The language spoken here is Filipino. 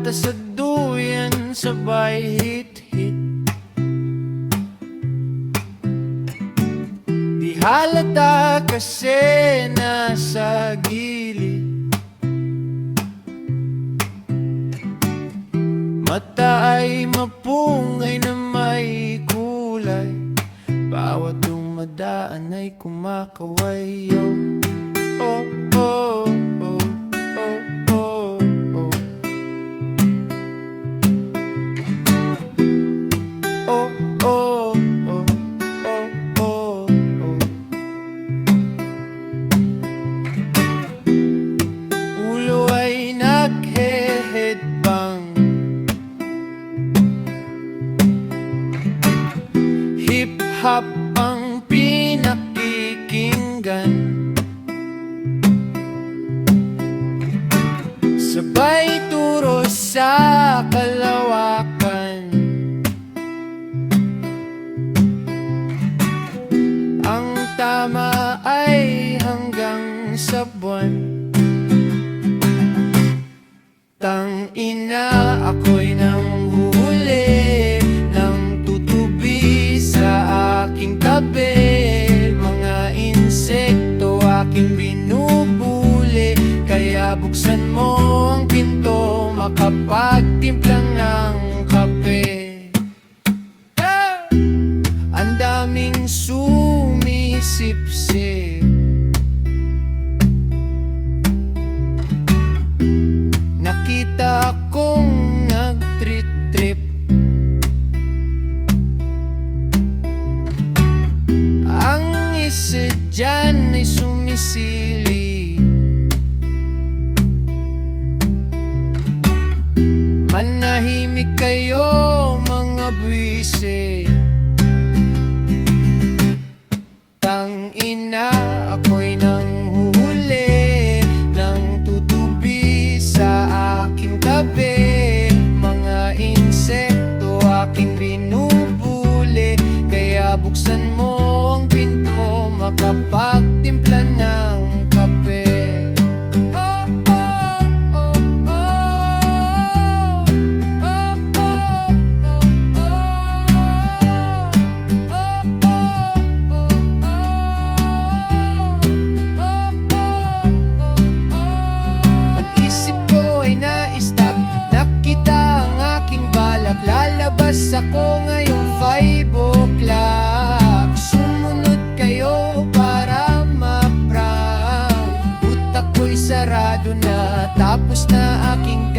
Pata sa duyan, sabay hit-hit. Di halata kasi nasa gilid. Mata ay mapungay na may kulay. Bawat dumadaan ay kumakaway. Oh, oh, oh, oh, oh, oh. Oh, oh, oh, oh, oh, oh. Ulo ay naghe-headbang. Hip-hop ang pinakikinggan. Sabay turo sa kalawakan. Ang tama ay hanggang sa buwan. Tangina, ako'y nanghuhuli ng tutubi sa aking tabi. Mga insekto aking binubuli. Kaya buksan mo ang pinto, makapagtimpla ng kape. Ang daming sumisip-sip. Nakita kong nag-trip-trip. Ang isa dyan ay sumisili. Manahimik kayo mga buwise. Tangina, ako'y nanghuhuli ng tutubi sa aking tabi. Mga insekto aking binubuli. Kaya buksan mo ang pinto, makapagtimpla ng kape. Lalabas ako ngayong 5 o'clock. Sumunod kayo para ma-prank. Utak ko'y sarado na, tapos na aking